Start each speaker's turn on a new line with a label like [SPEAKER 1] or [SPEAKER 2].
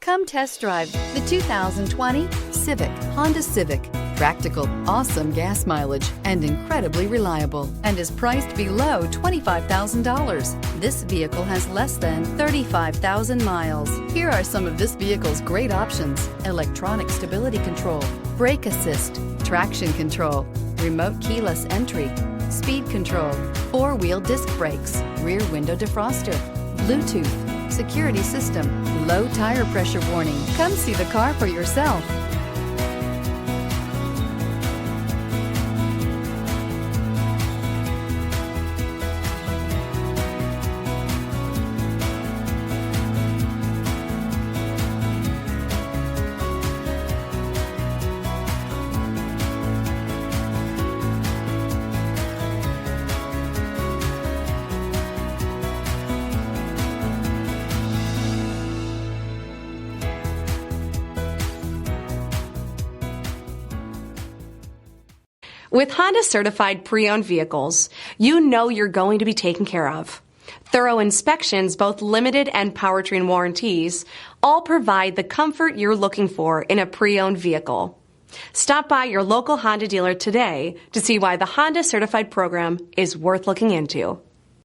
[SPEAKER 1] Come test drive the 2020 Honda Civic. Practical, awesome gas mileage, and incredibly reliable, and is priced below $25,000. This vehicle has less than 35,000 miles. Here are some of this vehicle's great options: electronic stability control, brake assist, traction control, remote keyless entry, speed control, four-wheel disc brakes, rear window defroster, Bluetooth, security system, low tire pressure warning. Come see the car for yourself.
[SPEAKER 2] With Honda Certified Pre-Owned Vehicles, you know you're going to be taken care of. Thorough inspections, both limited and powertrain warranties, all provide the comfort you're looking for in a pre-owned vehicle. Stop by your local Honda dealer today to see why the Honda Certified program is worth looking into.